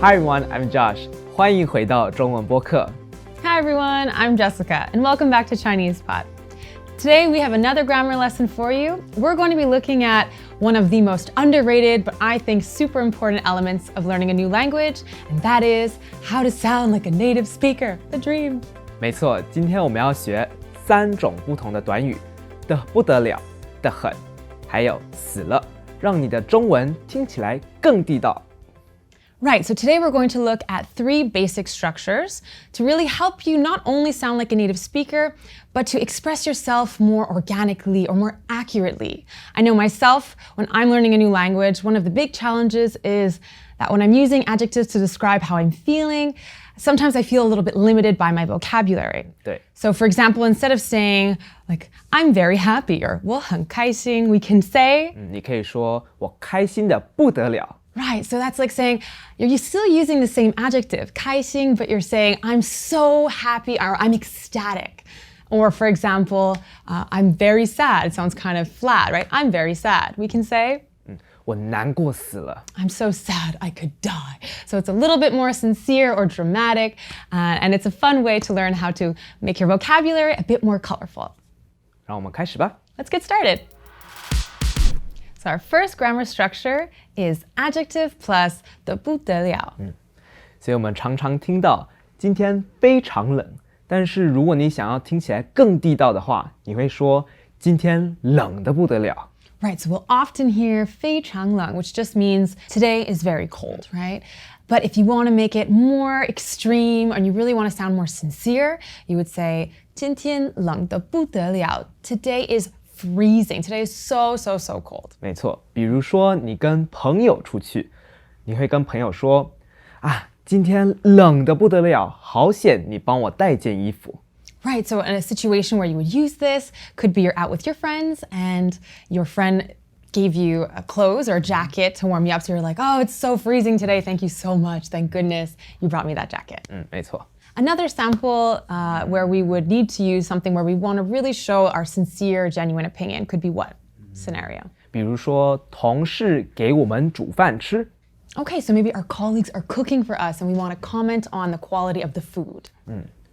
Hi everyone, I'm Josh. 欢迎回到中文播客。Hi everyone, I'm Jessica, and welcome back to ChinesePod. Today we have another grammar lesson for you. We're going to be looking at one of the most underrated, but I think super important elements of learning a new language, and that is how to sound like a native speaker, the dream. 没错，今天我们要学3种不同的短语，的不得了，的很，还有死了，让你的中文听起来更地道。Right, so today we're going to look at 3 basic structures to really help you not only sound like a native speaker, but to express yourself more organically or more accurately. I know myself, when I'm learning a new language, one of the big challenges is that when I'm using adjectives to describe how I'm feeling, sometimes I feel a little bit limited by my vocabulary. 对。 So for example, instead of saying like, I'm very happy or 我很开心, we can say, 你可以说我开心的不得了。Right, so that's like saying, you're still using the same adjective, 开心, but you're saying, I'm so happy or I'm ecstatic. Or for example, I'm very sad. It sounds kind of flat, right? I'm very sad. We can say, 我难过死了。 I'm so sad I could die. So it's a little bit more sincere or dramatic, and it's a fun way to learn how to make your vocabulary a bit more colorful. 让我们开始吧。 Let's get started. So our first grammar structure is adjective plus 得不得了。所以我们常常听到今天非常冷，但是如果你想要听起来更地道的话，你会说今天冷得不得了。 Right, so we'll often hear 非常冷, which just means today is very cold, right? But if you want to make it more extreme and you really want to sound more sincere, you would say 今天冷得不得了. Today is freezing. Today is so cold. 没错，比如说你跟朋友出去，你会跟朋友说啊，今天冷得不得了，好险你帮我带件衣服。 Right, so in a situation where you would use this, could be you're out with your friends and your friend gave you a clothes or a jacket to warm you up. So you're like, oh, it's so freezing today. Thank you so much. Thank goodness you brought me that jacket. 没错。 Another sample where we would need to use something where we want to really show our sincere, genuine opinion could be what scenario? 比如说同事给我们煮饭吃。 Okay, so maybe our colleagues are cooking for us and we want to comment on the quality of the food.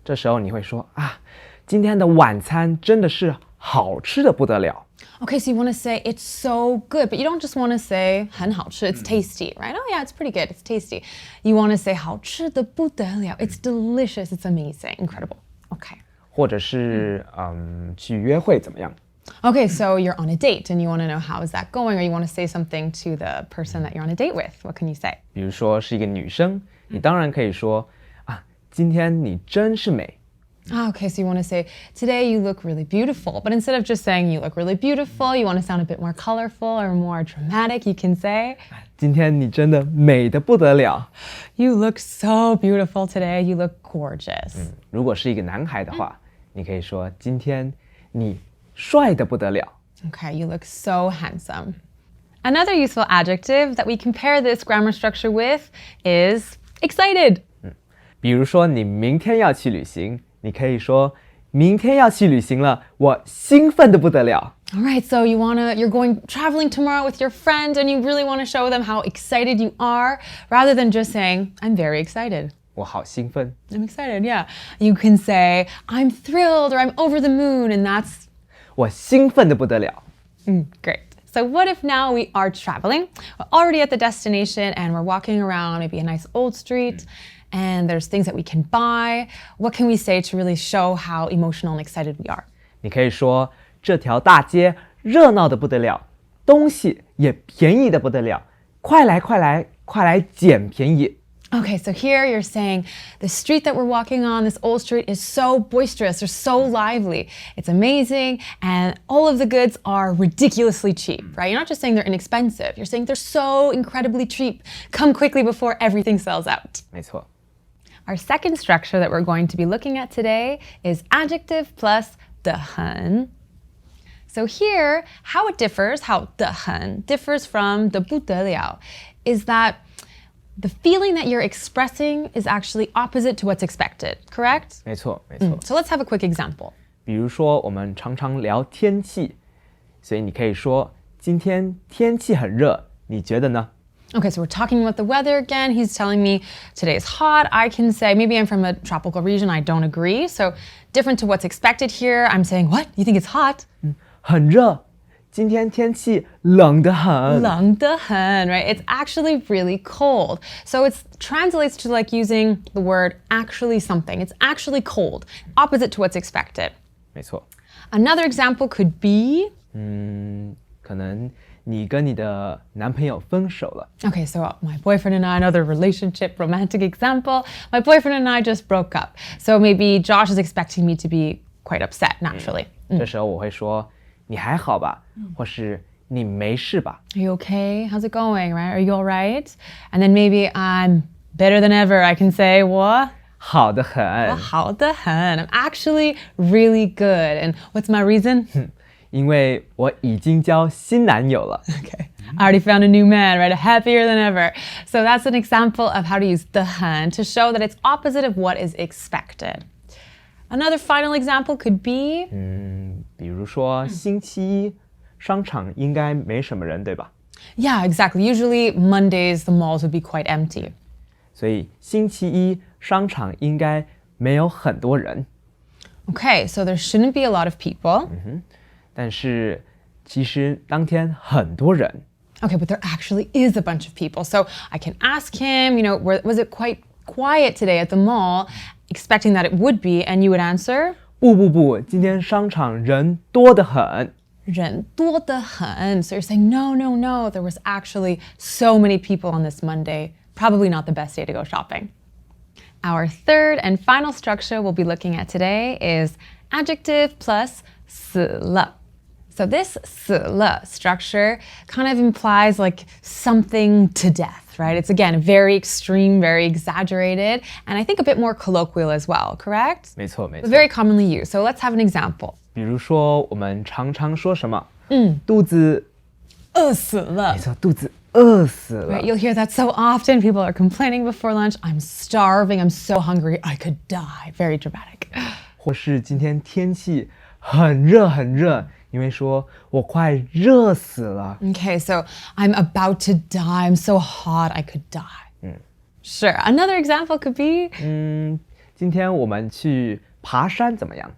这时候你会说啊，今天的晚餐真的是好吃的不得了。 Okay, so you want to say it's so good, but you don't just want to say 很好吃, it's tasty, right? Oh yeah, it's pretty good, it's tasty. You want to say 好吃的不得了, it's delicious, it's amazing, incredible. Okay. 或者是去约会怎么样？ Okay, so you're on a date and you want to know how is that going, or you want to say something to the person that you're on a date with. What can you say? 比如说是一个女生，你当然可以说啊，今天你真是美。 Okay, so you want to say, today you look really beautiful. But instead of just saying you look really beautiful, you want to sound a bit more colorful or more dramatic. You can say, 今天你真的美得不得了。 you look so beautiful today. You look gorgeous. 如果是一个男孩的话，你可以说今天你帅得不得了。 Okay, you look so handsome. Another useful adjective that we compare this grammar structure with is excited. 比如说你明天要去旅行，你可以说明天要去旅行了，我兴奋得不得了。 All right, so you're going traveling tomorrow with your friend and you really want to show them how excited you are rather than just saying, I'm very excited. 我好兴奋。 I'm excited, yeah. You can say, I'm thrilled or I'm over the moon, and that's 我兴奋得不得了。 great. So what if now we are traveling? We're already at the destination and we're walking around maybe a nice old street and there's things that we can buy. What can we say to really show how emotional and excited we are? 你可以说这条大街热闹得不得了，东西也便宜得不得了，快来快来快来捡便宜。 Okay, so here you're saying the street that we're walking on, this old street, is so boisterous or so lively. It's amazing, and all of the goods are ridiculously cheap, right? You're not just saying they're inexpensive. You're saying they're so incredibly cheap. Come quickly before everything sells out. 没错。 Our second structure that we're going to be looking at today is adjective plus 的很. So here, how it differs, how 的很 differs from 得不得了, is that the feeling that you're expressing is actually opposite to what's expected, correct? 没错，没错。 So let's have a quick example. 比如说，我们常常聊天气，所以你可以说今天天气很热，你觉得呢？ Okay, so we're talking about the weather again. He's telling me today is hot. I can say, maybe I'm from a tropical region. I don't agree. So different to what's expected here. I'm saying, what? You think it's hot? 很热，今天天气冷得很。冷得很, right? It's actually really cold. So it translates to like using the word actually something. It's actually cold, opposite to what's expected. 没错。 Another example could be... 可能你跟你的男朋友分手了。 Okay, so my boyfriend and I, another relationship, romantic example. My boyfriend and I just broke up. So maybe Josh is expecting me to be quite upset, naturally. 这时候我会说你还好吧，或是你没事吧。 Are you okay? How's it going, right? Are you all right? And then maybe I'm better than ever. I can say, what? 好得很。好得很. I'm actually really good. And what's my reason? 因为我已经交新男友了。 Okay. I already found a new man, right? Happier than ever. So that's an example of how to use 得很 to show that it's opposite of what is expected. Another final example could be... 比如说星期一商场应该没什么人，对吧？ Yeah, exactly. Usually Mondays, the malls would be quite empty. 所以星期一商场应该没有很多人。 Okay, so there shouldn't be a lot of people. 但是其实当天很多人。 Okay, but there actually is a bunch of people. So I can ask him, was it quite quiet today at the mall, expecting that it would be, and you would answer? 不，今天商场人多得很。人多得很. So you're saying, no, there was actually so many people on this Monday. Probably not the best day to go shopping. Our third and final structure we'll be looking at today is adjective plus 死了. So this 死了 structure kind of implies like something to death, right? It's again very extreme, very exaggerated, and I think a bit more colloquial as well, correct? 没错。 Very commonly used. So let's have an example. 比如说我们常常说什么？肚子饿死了. 没错，肚子饿死了。 Right, you'll hear that so often. People are complaining before lunch. I'm starving. I'm so hungry. I could die. Very dramatic. 或是今天天气很热，你会说我快热死了。 Okay, so I'm about to die. I'm so hot. I could die. Sure. Another example could be... 今天我们去爬山怎么样？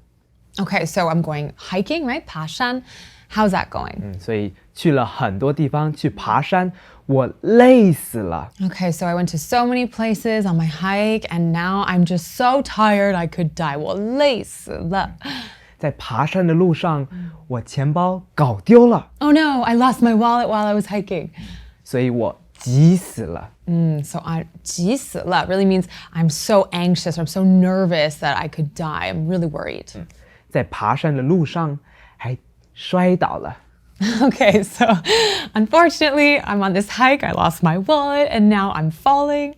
Okay, so I'm going hiking, right? 爬山. How's that going? 所以去了很多地方去爬山，我累死了。 Okay, so I went to so many places on my hike, and now I'm just so tired I could die. 我累死了. 在爬山的路上，我钱包搞丢了， Oh no, I lost my wallet while I was hiking. 所以我急死了。 So 急死了 really means I'm so anxious, or I'm so nervous that I could die. I'm really worried. 在爬山的路上还摔倒了。 Okay, so unfortunately, I'm on this hike. I lost my wallet, and now I'm falling.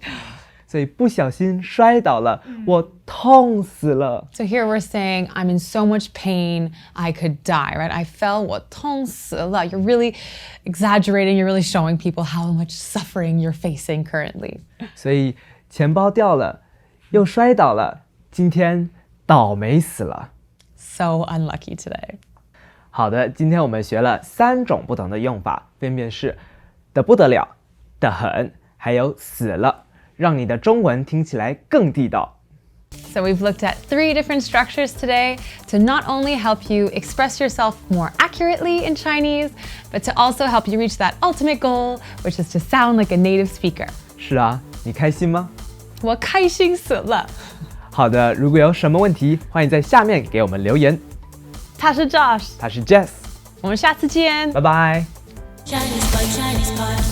所以不小心摔倒了，我痛死了。 So here we're saying I'm in so much pain, I could die, right? I fell, 我痛死了. You're really exaggerating. You're really showing people how much suffering you're facing currently. 所以钱包掉了，又摔倒了，今天倒霉死了。 So unlucky today. 好的，今天我们学了3种不同的用法，分别是得不得了、得很，还有死了，让你的中文听起来更地道。 So we've looked at 3 different structures today to not only help you express yourself more accurately in Chinese, but to also help you reach that ultimate goal, which is to sound like a native speaker. 是啊，你开心吗？我开心死了。好的，如果有什么问题，欢迎在下面给我们留言。他是 Josh， 他是 Jess， 我们下次见，拜拜。ChinesePod